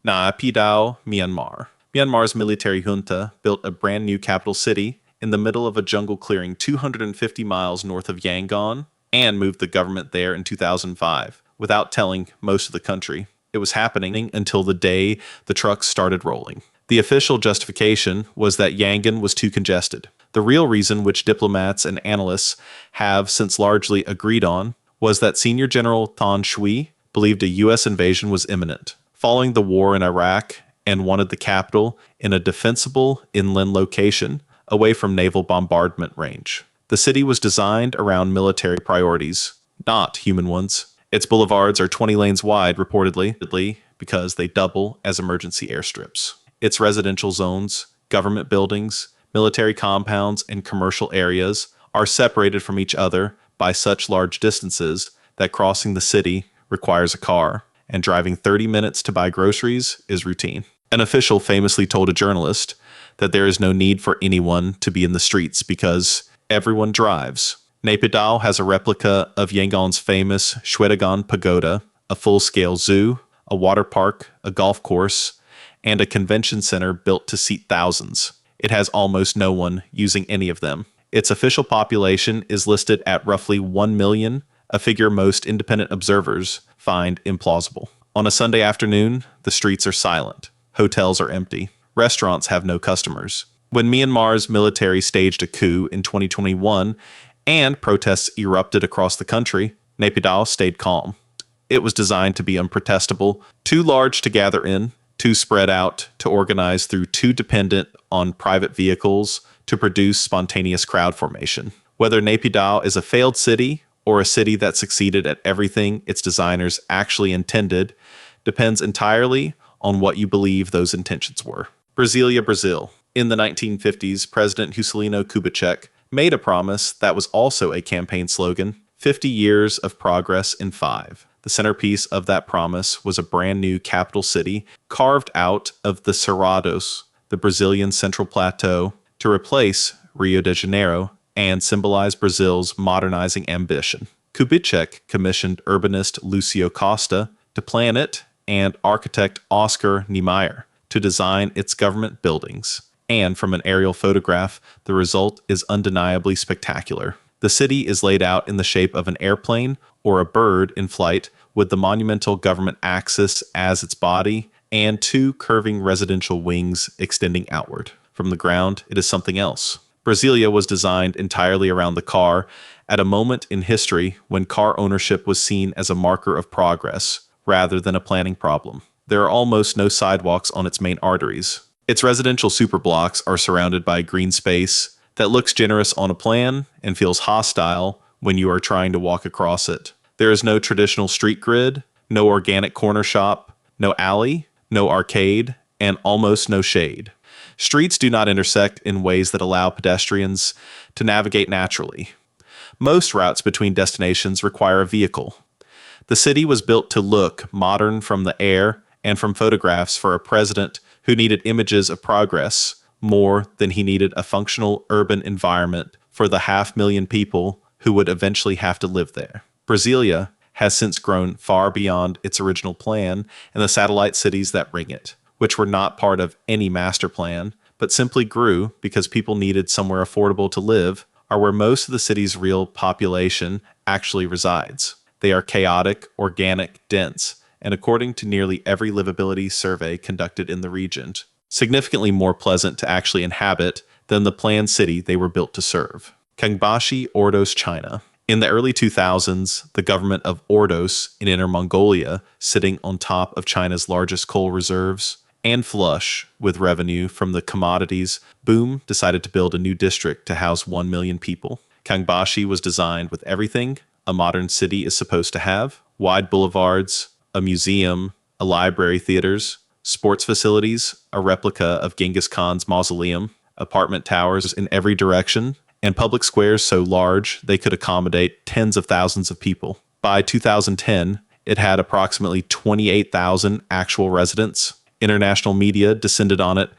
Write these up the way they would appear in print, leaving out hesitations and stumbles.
Naypyidaw, Myanmar. Myanmar's military junta built a brand new capital city in the middle of a jungle clearing 250 miles north of Yangon and moved the government there in 2005 without telling most of the country. It was happening until the day the trucks started rolling. The official justification was that Yangon was too congested. The real reason, which diplomats and analysts have since largely agreed on, was that Senior General Than Shui believed a U.S. invasion was imminent, following the war in Iraq, and wanted the capital in a defensible inland location away from naval bombardment range. The city was designed around military priorities, not human ones. Its boulevards are 20 lanes wide, reportedly, because they double as emergency airstrips. Its residential zones, government buildings, military compounds, and commercial areas are separated from each other by such large distances that crossing the city requires a car, and driving 30 minutes to buy groceries is routine. An official famously told a journalist that there is no need for anyone to be in the streets because everyone drives. Naypyidaw has a replica of Yangon's famous Ciudad pagoda, a full-scale zoo, a water park, a golf course, and a convention center built to seat thousands. It has almost no one using any of them. Its official population is listed at roughly 1 million, a figure most independent observers find implausible. On a Sunday afternoon, the streets are silent. Hotels are empty. Restaurants have no customers. When Myanmar's military staged a coup in 2021 and protests erupted across the country, Naypyidaw stayed calm. It was designed to be unprotestable, too large to gather in, too spread out to organize through, too dependent on private vehicles to produce spontaneous crowd formation. Whether Naypyidaw is a failed city or a city that succeeded at everything its designers actually intended depends entirely on what you believe those intentions were. Brasília, Brazil. In the 1950s, President Juscelino Kubitschek made a promise that was also a campaign slogan, 50 years of progress in 5. The centerpiece of that promise was a brand new capital city carved out of the Ordos, the Brazilian Central Plateau, to replace Rio de Janeiro and symbolize Brazil's modernizing ambition. Kubitschek commissioned urbanist Lucio Costa to plan it and architect Oscar Niemeyer to design its government buildings. And from an aerial photograph, the result is undeniably spectacular. The city is laid out in the shape of an airplane or a bird in flight, with the monumental government axis as its body and 2 curving residential wings extending outward. From the ground, it is something else. Brasília was designed entirely around the car at a moment in history when car ownership was seen as a marker of progress rather than a planning problem. There are almost no sidewalks on its main arteries. Its residential superblocks are surrounded by green space that looks generous on a plan and feels hostile when you are trying to walk across it. There is no traditional street grid, no organic corner shop, no alley, no arcade, and almost no shade. Streets do not intersect in ways that allow pedestrians to navigate naturally. Most routes between destinations require a vehicle. The city was built to look modern from the air and from photographs for a president who needed images of progress more than he needed a functional urban environment for the 500,000 people who would eventually have to live there. Brasília has since grown far beyond its original plan and the satellite cities that ring it, which were not part of any master plan, but simply grew because people needed somewhere affordable to live, are where most of the city's real population actually resides. They are chaotic, organic, dense, and according to nearly every livability survey conducted in the region, significantly more pleasant to actually inhabit than the planned city they were built to serve. Kangbashi, Ordos, China. In the early 2000s, the government of Ordos in Inner Mongolia, sitting on top of China's largest coal reserves and flush with revenue from the commodities boom, decided to build a new district to house 1 million people. Kangbashi was designed with everything a modern city is supposed to have: wide boulevards, a museum, a library, theaters, sports facilities, a replica of Genghis Khan's mausoleum, apartment towers in every direction, and public squares so large they could accommodate tens of thousands of people. By 2010, it had approximately 28,000 actual residents. International media descended on it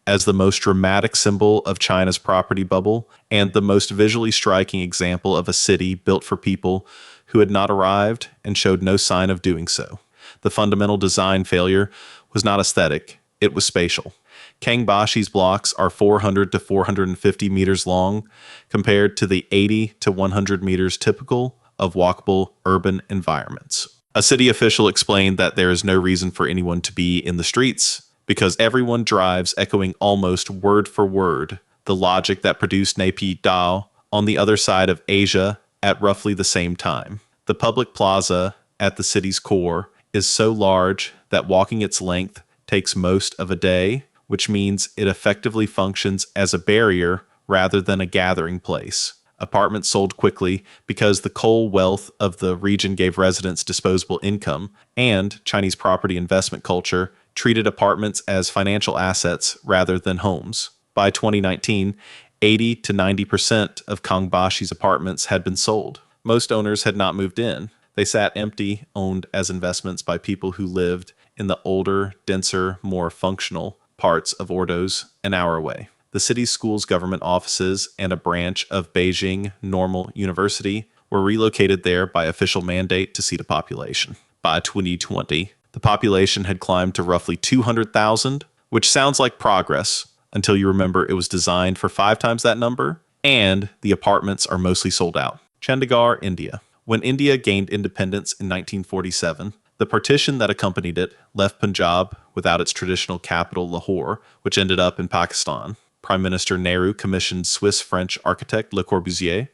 as the most dramatic symbol of China's property bubble and the most visually striking example of a city built for people who had not arrived and showed no sign of doing so. The fundamental design failure was not aesthetic, it was spatial. Kangbashi's blocks are 400 to 450 meters long, compared to the 80 to 100 meters typical of walkable urban environments. A city official explained that there is no reason for anyone to be in the streets because everyone drives, echoing almost word for word the logic that produced Naypyidaw on the other side of Asia at roughly the same time. The public plaza at the city's core is so large that walking its length takes most of a day, which means it effectively functions as a barrier rather than a gathering place. Apartments sold quickly because the coal wealth of the region gave residents disposable income, and Chinese property investment culture treated apartments as financial assets rather than homes. By 2019, 80 to 90% of Kangbashi's apartments had been sold. Most owners had not moved in. They sat empty, owned as investments by people who lived in the older, denser, more functional parts of Ordos an hour away. The city's schools, government offices, and a branch of Beijing Normal University were relocated there by official mandate to seat a population. By 2020, the population had climbed to roughly 200,000, which sounds like progress until you remember it was designed for 5 times that number, and the apartments are mostly sold out. Chandigarh, India. When India gained independence in 1947, the partition that accompanied it left Punjab without its traditional capital, Lahore, which ended up in Pakistan. Prime Minister Nehru commissioned Swiss-French architect Le Corbusier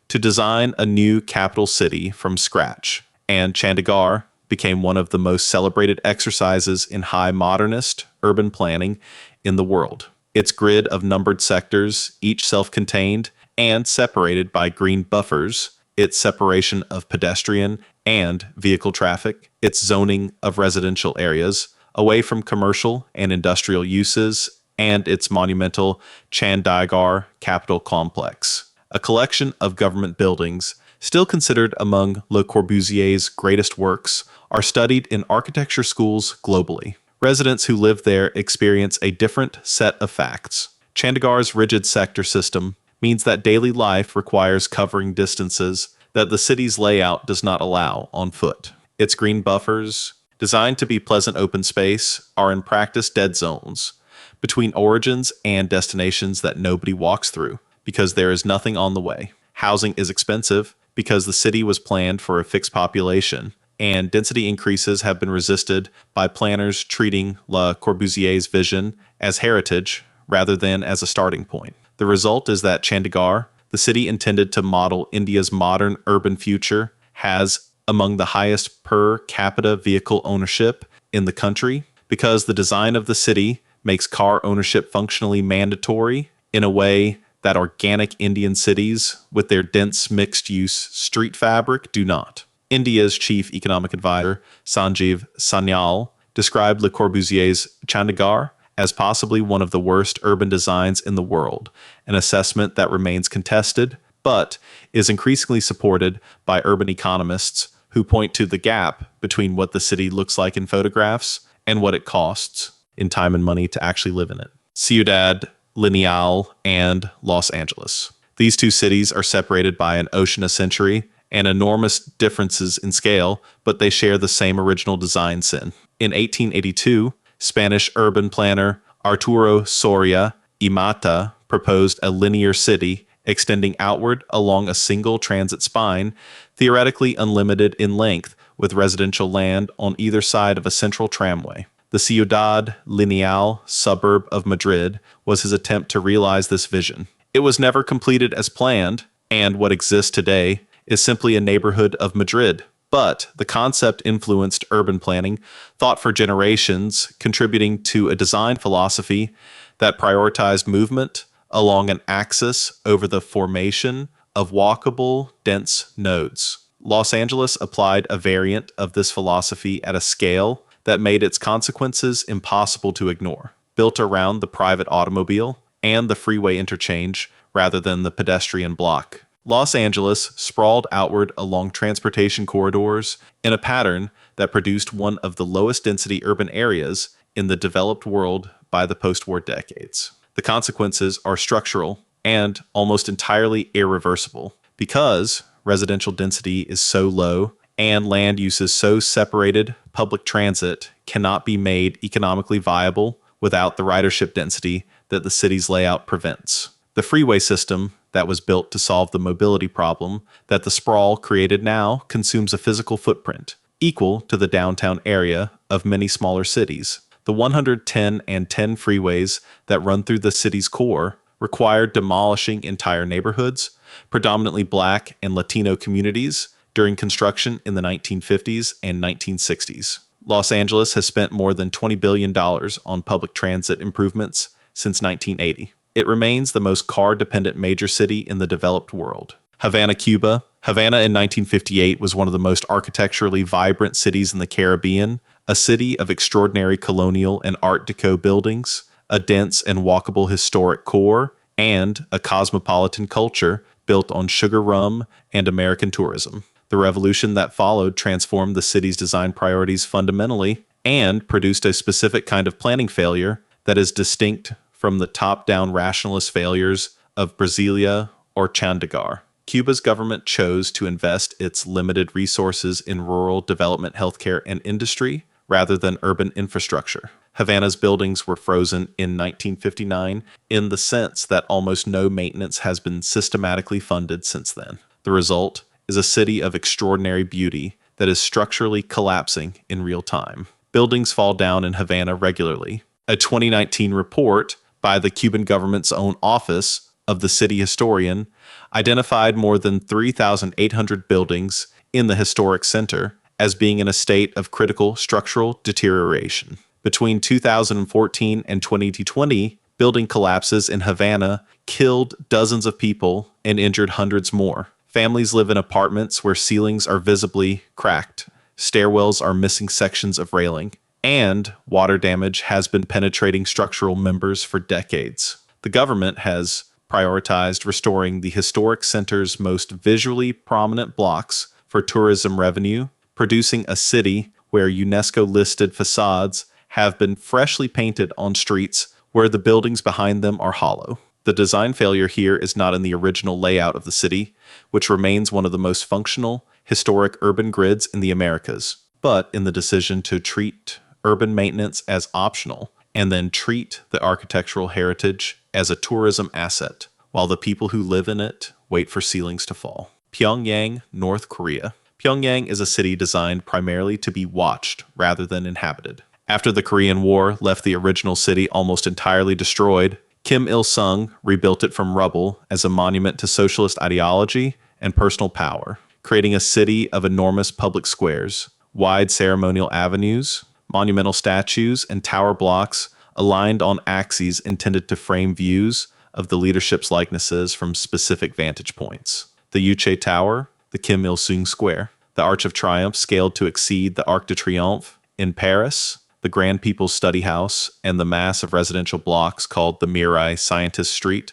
to design a new capital city from scratch, and Chandigarh became one of the most celebrated exercises in high modernist urban planning in the world. Its grid of numbered sectors, each self-contained and separated by green buffers, its separation of pedestrian and vehicle traffic, its zoning of residential areas away from commercial and industrial uses, and its monumental Chandigarh Capitol Complex, a collection of government buildings still considered among Le Corbusier's greatest works, are studied in architecture schools globally. Residents who live there experience a different set of facts. Chandigarh's rigid sector system means that daily life requires covering distances that the city's layout does not allow on foot. Its green buffers, designed to be pleasant open space, are in practice dead zones between origins and destinations that nobody walks through because there is nothing on the way. Housing is expensive because the city was planned for a fixed population, and density increases have been resisted by planners treating Le Corbusier's vision as heritage rather than as a starting point. The result is that Chandigarh, the city intended to model India's modern urban future, has among the highest per capita vehicle ownership in the country because the design of the city makes car ownership functionally mandatory in a way that organic Indian cities with their dense mixed-use street fabric do not. India's chief economic advisor, Sanjeev Sanyal, described Le Corbusier's Chandigarh as possibly one of the worst urban designs in the world, an assessment that remains contested, but is increasingly supported by urban economists who point to the gap between what the city looks like in photographs and what it costs in time and money to actually live in it. Ciudad, Lineal, and Los Angeles. These two cities are separated by an ocean a century and enormous differences in scale, but they share the same original design sin. In 1882, Spanish urban planner Arturo Soria y Mata proposed a linear city extending outward along a single transit spine, theoretically unlimited in length, with residential land on either side of a central tramway. The Ciudad Lineal suburb of Madrid was his attempt to realize this vision. It was never completed as planned, and what exists today is simply a neighborhood of Madrid. But the concept influenced urban planning, thought for generations, contributing to a design philosophy that prioritized movement along an axis over the formation of walkable, dense nodes. Los Angeles applied a variant of this philosophy at a scale that made its consequences impossible to ignore, built around the private automobile and the freeway interchange rather than the pedestrian block. Los Angeles sprawled outward along transportation corridors in a pattern that produced one of the lowest density urban areas in the developed world by the post-war decades. The consequences are structural and almost entirely irreversible because residential density is so low and land uses so separated, public transit cannot be made economically viable without the ridership density that the city's layout prevents. The freeway system that was built to solve the mobility problem that the sprawl created now consumes a physical footprint equal to the downtown area of many smaller cities. The 110 and 10 freeways that run through the city's core required demolishing entire neighborhoods, predominantly Black and Latino communities, during construction in the 1950s and 1960s. Los Angeles has spent more than $20 billion on public transit improvements since 1980. It remains the most car-dependent major city in the developed world. Havana, Cuba. Havana in 1958 was one of the most architecturally vibrant cities in the Caribbean, a city of extraordinary colonial and Art Deco buildings, a dense and walkable historic core, and a cosmopolitan culture built on sugar rum and American tourism. The revolution that followed transformed the city's design priorities fundamentally and produced a specific kind of planning failure that is distinct from the top-down rationalist failures of Brasília or Chandigarh. Cuba's government chose to invest its limited resources in rural development, healthcare, and industry rather than urban infrastructure. Havana's buildings were frozen in 1959 in the sense that almost no maintenance has been systematically funded since then. The result is a city of extraordinary beauty that is structurally collapsing in real time. Buildings fall down in Havana regularly. A 2019 report by the Cuban government's own Office of the City Historian identified more than 3,800 buildings in the historic center as being in a state of critical structural deterioration. Between 2014 and 2020, building collapses in Havana killed dozens of people and injured hundreds more. Families live in apartments where ceilings are visibly cracked, stairwells are missing sections of railing, and water damage has been penetrating structural members for decades. The government has prioritized restoring the historic center's most visually prominent blocks for tourism revenue, producing a city where UNESCO-listed facades have been freshly painted on streets where the buildings behind them are hollow. The design failure here is not in the original layout of the city, which remains one of the most functional, historic urban grids in the Americas, but in the decision to treat urban maintenance as optional and then treat the architectural heritage as a tourism asset, while the people who live in it wait for ceilings to fall. Pyongyang, North Korea. Pyongyang is a city designed primarily to be watched rather than inhabited. After the Korean War left the original city almost entirely destroyed, Kim Il-sung rebuilt it from rubble as a monument to socialist ideology and personal power, creating a city of enormous public squares, wide ceremonial avenues, monumental statues, and tower blocks aligned on axes intended to frame views of the leadership's likenesses from specific vantage points. The Yuche Tower, the Kim Il-sung Square, the Arch of Triumph scaled to exceed the Arc de Triomphe in Paris, the Grand People's Study House, and the mass of residential blocks called the Mirai Scientist Street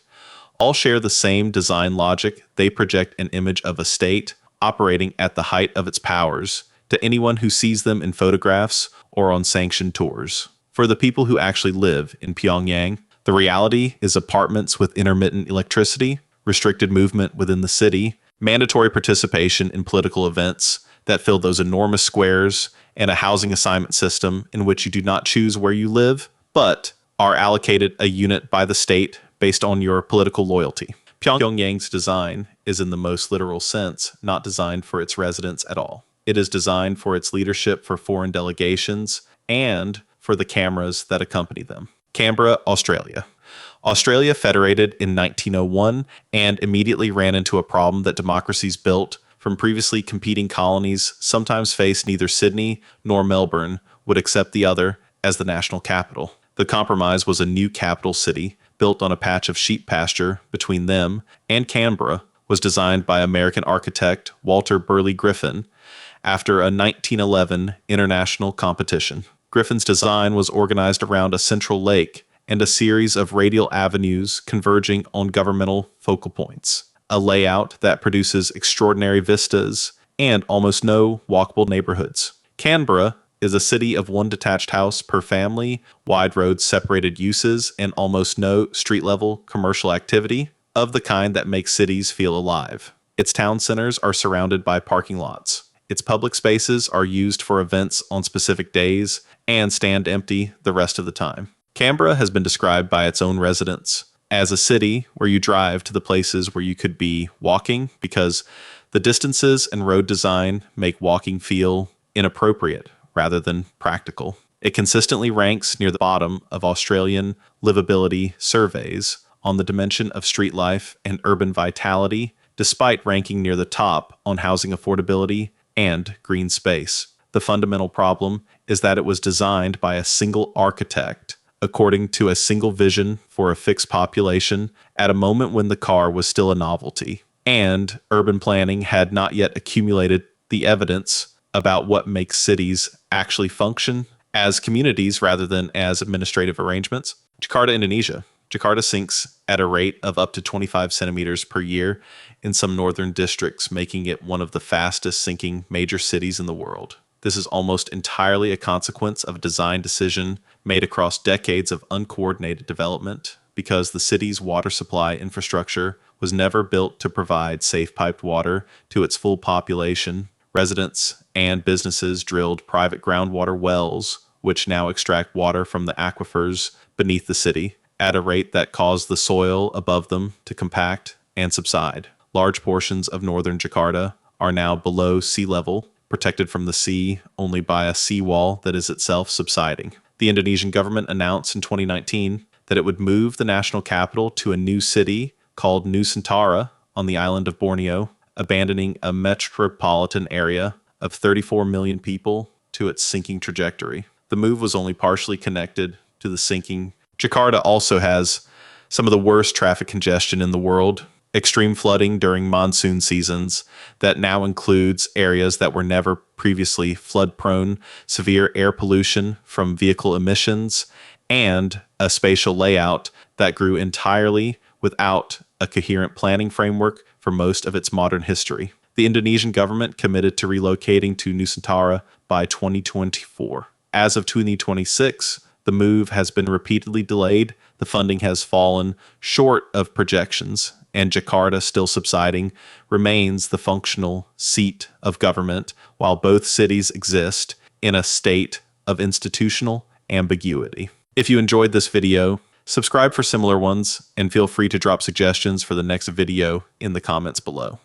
all share the same design logic. They project an image of a state operating at the height of its powers to anyone who sees them in photographs or on sanctioned tours. For the people who actually live in Pyongyang, the reality is apartments with intermittent electricity, restricted movement within the city, mandatory participation in political events that fill those enormous squares, and a housing assignment system in which you do not choose where you live, but are allocated a unit by the state based on your political loyalty. Pyongyang's design is, in the most literal sense, not designed for its residents at all. It is designed for its leadership, for foreign delegations, and for the cameras that accompany them. Canberra, Australia. Australia federated in 1901 and immediately ran into a problem that democracies built from previously competing colonies sometimes faced. Neither Sydney nor Melbourne would accept the other as the national capital. The compromise was a new capital city built on a patch of sheep pasture between them, and Canberra was designed by American architect Walter Burley Griffin after a 1911 international competition. Griffin's design was organized around a central lake and a series of radial avenues converging on governmental focal points, a layout that produces extraordinary vistas and almost no walkable neighborhoods. Canberra is a city of one detached house per family, wide roads, separated uses, and almost no street-level commercial activity of the kind that makes cities feel alive. Its town centers are surrounded by parking lots, Its public spaces are used for events on specific days and stand empty the rest of the time. Canberra has been described by its own residents as a city where you drive to the places where you could be walking because the distances and road design make walking feel inappropriate rather than practical. It consistently ranks near the bottom of Australian livability surveys on the dimension of street life and urban vitality, despite ranking near the top on housing affordability and green space. The fundamental problem is that it was designed by a single architect, according to a single vision for a fixed population at a moment when the car was still a novelty, and urban planning had not yet accumulated the evidence about what makes cities actually function as communities rather than as administrative arrangements. Jakarta, Indonesia. Jakarta sinks at a rate of up to 25 centimeters per year in some northern districts, making it one of the fastest sinking major cities in the world. This is almost entirely a consequence of a design decision made across decades of uncoordinated development, because the city's water supply infrastructure was never built to provide safe piped water to its full population. Residents and businesses drilled private groundwater wells, which now extract water from the aquifers beneath the city at a rate that caused the soil above them to compact and subside. Large portions of northern Jakarta are now below sea level, protected from the sea only by a seawall that is itself subsiding. The Indonesian government announced in 2019 that it would move the national capital to a new city called Nusantara on the island of Borneo, abandoning a metropolitan area of 34 million people to its sinking trajectory. The move was only partially connected to the sinking. Jakarta also has some of the worst traffic congestion in the world, extreme flooding during monsoon seasons that now includes areas that were never previously flood-prone, severe air pollution from vehicle emissions, and a spatial layout that grew entirely without a coherent planning framework for most of its modern history. The Indonesian government committed to relocating to Nusantara by 2024. As of 2026, the move has been repeatedly delayed, the funding has fallen short of projections, and Jakarta, still subsiding, remains the functional seat of government, while both cities exist in a state of institutional ambiguity. If you enjoyed this video, subscribe for similar ones, and feel free to drop suggestions for the next video in the comments below.